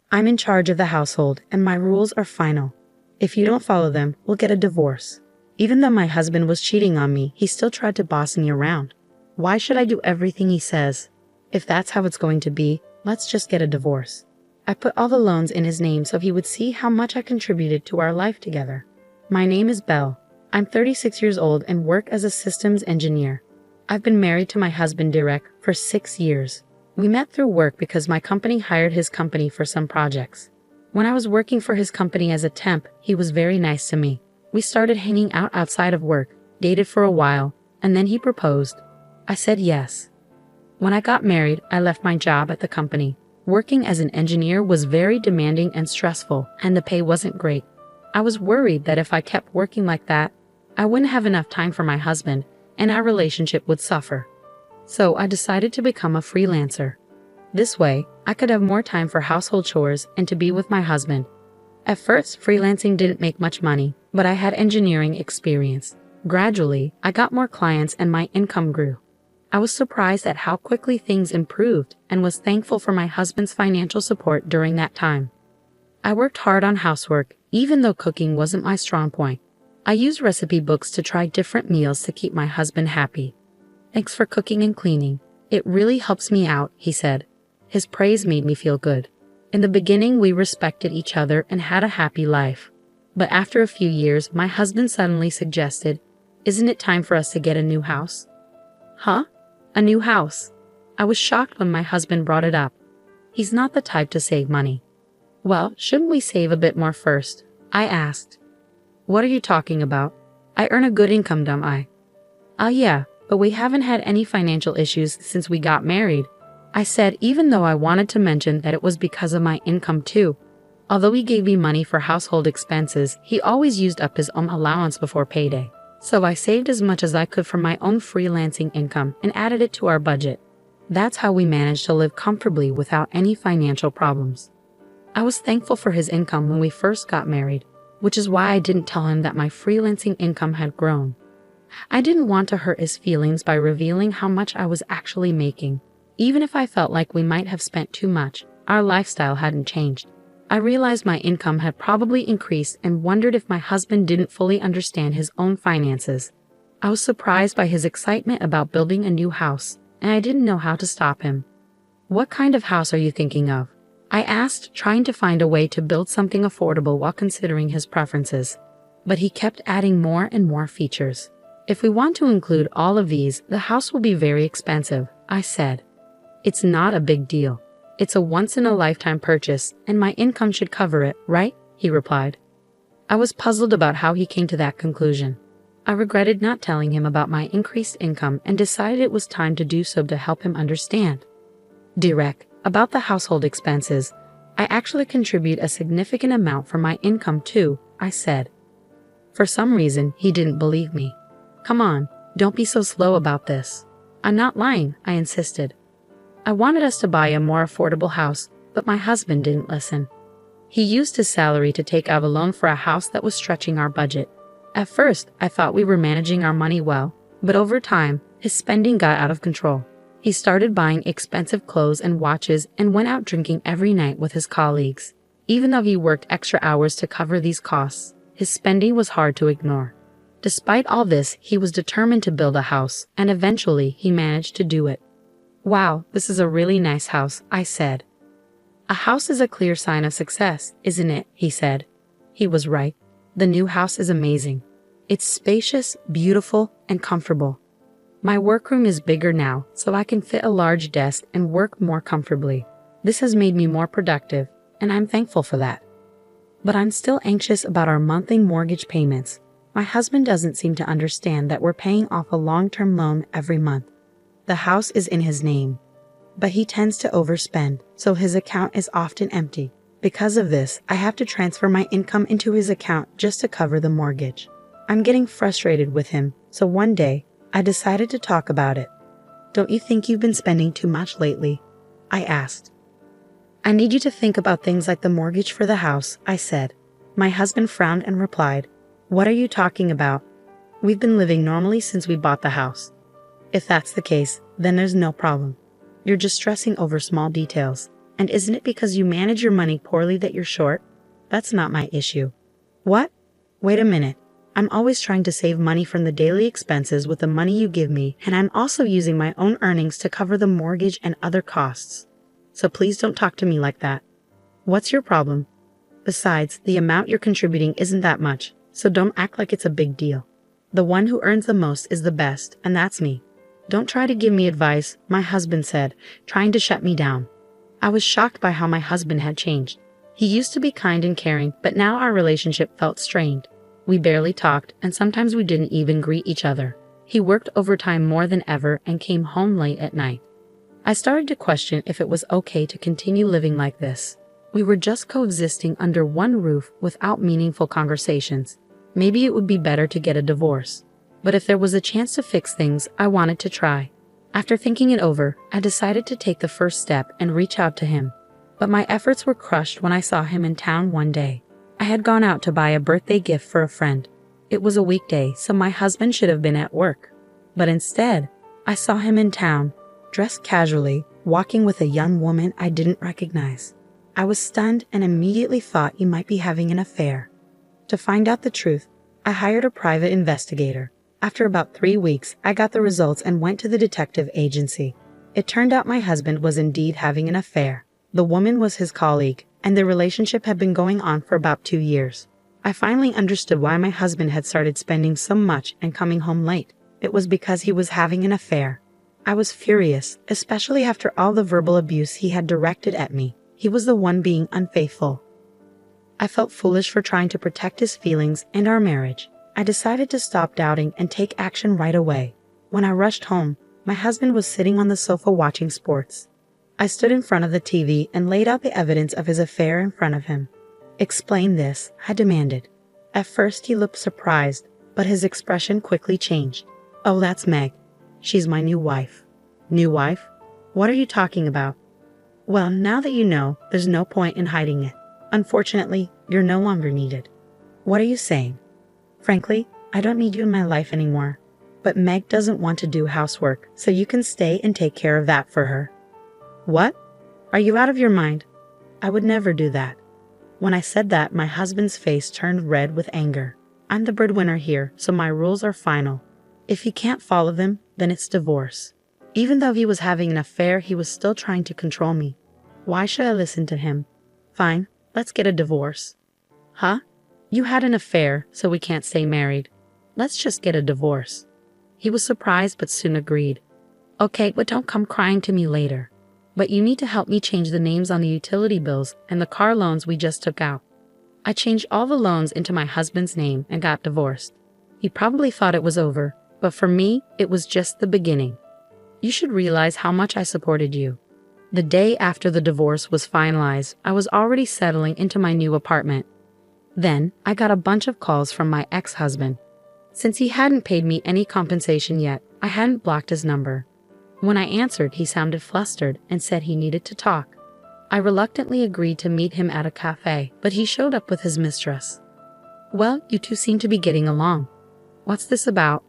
I'm in charge of the household, and my rules are final. If you don't follow them, we'll get a divorce. Even though my husband was cheating on me, he still tried to boss me around. Why should I do everything he says? If that's how it's going to be, let's just get a divorce. I put all the loans in his name so he would see how much I contributed to our life together. My name is Belle. I'm 36 years old and work as a systems engineer. I've been married to my husband Derek for 6 years. We met through work because my company hired his company for some projects. When I was working for his company as a temp, he was very nice to me. We started hanging out outside of work, dated for a while, and then he proposed. I said yes. When I got married, I left my job at the company. Working as an engineer was very demanding and stressful, and the pay wasn't great. I was worried that if I kept working like that, I wouldn't have enough time for my husband, and our relationship would suffer. So I decided to become a freelancer. This way, I could have more time for household chores and to be with my husband. At first, freelancing didn't make much money, but I had engineering experience. Gradually, I got more clients and my income grew. I was surprised at how quickly things improved and was thankful for my husband's financial support during that time. I worked hard on housework, even though cooking wasn't my strong point. I used recipe books to try different meals to keep my husband happy. Thanks for cooking and cleaning. It really helps me out, he said. His praise made me feel good. In the beginning, we respected each other and had a happy life. But after a few years, my husband suddenly suggested, "Isn't it time for us to get a new house?" Huh? A new house? I was shocked when my husband brought it up. He's not the type to save money. Well, shouldn't we save a bit more first? I asked. What are you talking about? I earn a good income, don't I? Yeah, but we haven't had any financial issues since we got married. I said, even though I wanted to mention that it was because of my income too. Although he gave me money for household expenses, he always used up his own allowance before payday. So I saved as much as I could from my own freelancing income and added it to our budget. That's how we managed to live comfortably without any financial problems. I was thankful for his income when we first got married, which is why I didn't tell him that my freelancing income had grown. I didn't want to hurt his feelings by revealing how much I was actually making. Even if I felt like we might have spent too much, our lifestyle hadn't changed. I realized my income had probably increased and wondered if my husband didn't fully understand his own finances. I was surprised by his excitement about building a new house, and I didn't know how to stop him. What kind of house are you thinking of? I asked, trying to find a way to build something affordable while considering his preferences. But he kept adding more and more features. If we want to include all of these, the house will be very expensive, I said. It's not a big deal. It's a once-in-a-lifetime purchase, and my income should cover it, right? He replied. I was puzzled about how he came to that conclusion. I regretted not telling him about my increased income and decided it was time to do so to help him understand. Derek, about the household expenses, I actually contribute a significant amount from my income too, I said. For some reason, he didn't believe me. Come on, don't be so slow about this. I'm not lying, I insisted. I wanted us to buy a more affordable house, but my husband didn't listen. He used his salary to take out a loan for a house that was stretching our budget. At first, I thought we were managing our money well, but over time, his spending got out of control. He started buying expensive clothes and watches and went out drinking every night with his colleagues. Even though he worked extra hours to cover these costs, his spending was hard to ignore. Despite all this, he was determined to build a house, and eventually he managed to do it. Wow, this is a really nice house, I said. A house is a clear sign of success, isn't it? He said. He was right. The new house is amazing. It's spacious, beautiful, and comfortable. My workroom is bigger now, so I can fit a large desk and work more comfortably. This has made me more productive, and I'm thankful for that. But I'm still anxious about our monthly mortgage payments. My husband doesn't seem to understand that we're paying off a long-term loan every month. The house is in his name, but he tends to overspend, so his account is often empty. Because of this, I have to transfer my income into his account just to cover the mortgage. I'm getting frustrated with him, so one day, I decided to talk about it. Don't you think you've been spending too much lately? I asked. I need you to think about things like the mortgage for the house, I said. My husband frowned and replied, What are you talking about? We've been living normally since we bought the house. If that's the case, then there's no problem. You're just stressing over small details. And isn't it because you manage your money poorly that you're short? That's not my issue. What? Wait a minute. I'm always trying to save money from the daily expenses with the money you give me, and I'm also using my own earnings to cover the mortgage and other costs. So please don't talk to me like that. What's your problem? Besides, the amount you're contributing isn't that much, so don't act like it's a big deal. The one who earns the most is the best, and that's me. Don't try to give me advice, my husband said, trying to shut me down. I was shocked by how my husband had changed. He used to be kind and caring, but now our relationship felt strained. We barely talked, and sometimes we didn't even greet each other. He worked overtime more than ever and came home late at night. I started to question if it was okay to continue living like this. We were just coexisting under one roof without meaningful conversations. Maybe it would be better to get a divorce. But if there was a chance to fix things, I wanted to try. After thinking it over, I decided to take the first step and reach out to him. But my efforts were crushed when I saw him in town one day. I had gone out to buy a birthday gift for a friend. It was a weekday, so my husband should have been at work. But instead, I saw him in town, dressed casually, walking with a young woman I didn't recognize. I was stunned and immediately thought he might be having an affair. To find out the truth, I hired a private investigator. After about 3 weeks, I got the results and went to the detective agency. It turned out my husband was indeed having an affair. The woman was his colleague, and their relationship had been going on for about 2 years. I finally understood why my husband had started spending so much and coming home late. It was because he was having an affair. I was furious, especially after all the verbal abuse he had directed at me. He was the one being unfaithful. I felt foolish for trying to protect his feelings and our marriage. I decided to stop doubting and take action right away. When I rushed home, my husband was sitting on the sofa watching sports. I stood in front of the TV and laid out the evidence of his affair in front of him. Explain this, I demanded. At first he looked surprised, but his expression quickly changed. Oh, that's Meg. She's my new wife. New wife? What are you talking about? Well, now that you know, there's no point in hiding it. Unfortunately, you're no longer needed. What are you saying? Frankly, I don't need you in my life anymore. But Meg doesn't want to do housework, so you can stay and take care of that for her. What? Are you out of your mind? I would never do that. When I said that, my husband's face turned red with anger. I'm the breadwinner here, so my rules are final. If he can't follow them, then it's divorce. Even though he was having an affair, he was still trying to control me. Why should I listen to him? Fine, let's get a divorce. Huh? You had an affair, so we can't stay married. Let's just get a divorce. He was surprised but soon agreed. Okay, but don't come crying to me later. But you need to help me change the names on the utility bills and the car loans we just took out. I changed all the loans into my husband's name and got divorced. He probably thought it was over, but for me, it was just the beginning. You should realize how much I supported you. The day after the divorce was finalized, I was already settling into my new apartment. Then, I got a bunch of calls from my ex-husband. Since he hadn't paid me any compensation yet, I hadn't blocked his number. When I answered, he sounded flustered and said he needed to talk. I reluctantly agreed to meet him at a cafe, but he showed up with his mistress. Well, you two seem to be getting along. What's this about?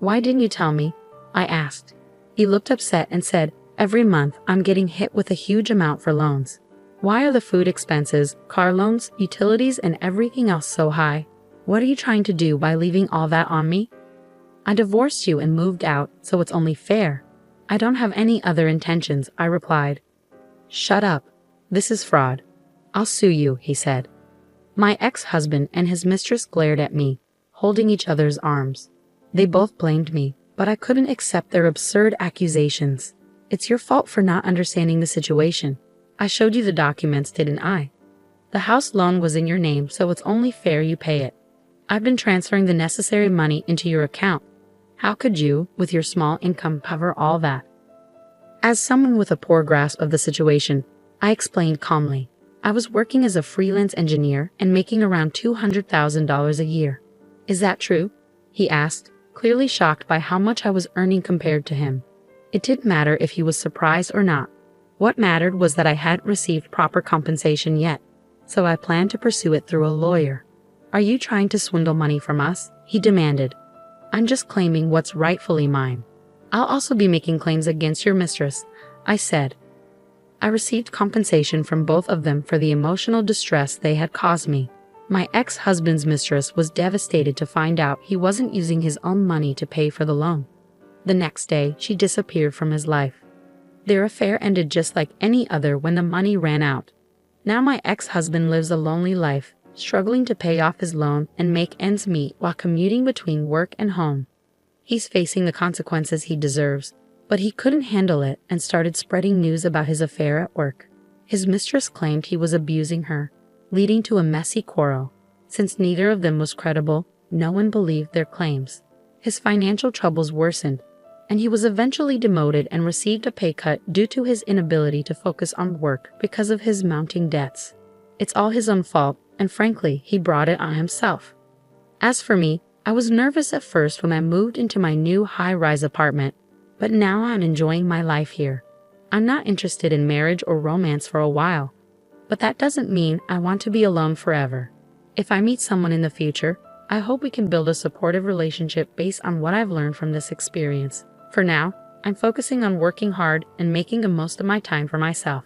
Why didn't you tell me? I asked. He looked upset and said, every month I'm getting hit with a huge amount for loans. Why are the food expenses, car loans, utilities, and everything else so high? What are you trying to do by leaving all that on me? I divorced you and moved out, so it's only fair. I don't have any other intentions, I replied. Shut up. This is fraud. I'll sue you, he said. My ex-husband and his mistress glared at me, holding each other's arms. They both blamed me, but I couldn't accept their absurd accusations. It's your fault for not understanding the situation. I showed you the documents, didn't I? The house loan was in your name, so it's only fair you pay it. I've been transferring the necessary money into your account. How could you, with your small income, cover all that? As someone with a poor grasp of the situation, I explained calmly. I was working as a freelance engineer and making around $200,000 a year. Is that true? He asked, clearly shocked by how much I was earning compared to him. It didn't matter if he was surprised or not. What mattered was that I hadn't received proper compensation yet, so I planned to pursue it through a lawyer. Are you trying to swindle money from us? He demanded. I'm just claiming what's rightfully mine. I'll also be making claims against your mistress, I said. I received compensation from both of them for the emotional distress they had caused me. My ex-husband's mistress was devastated to find out he wasn't using his own money to pay for the loan. The next day, she disappeared from his life. Their affair ended just like any other when the money ran out. Now my ex-husband lives a lonely life, struggling to pay off his loan and make ends meet while commuting between work and home. He's facing the consequences he deserves, but he couldn't handle it and started spreading news about his affair at work. His mistress claimed he was abusing her, leading to a messy quarrel. Since neither of them was credible, no one believed their claims. His financial troubles worsened, and he was eventually demoted and received a pay cut due to his inability to focus on work because of his mounting debts. It's all his own fault, and frankly, he brought it on himself. As for me, I was nervous at first when I moved into my new high-rise apartment, but now I'm enjoying my life here. I'm not interested in marriage or romance for a while, but that doesn't mean I want to be alone forever. If I meet someone in the future, I hope we can build a supportive relationship based on what I've learned from this experience. For now, I'm focusing on working hard and making the most of my time for myself.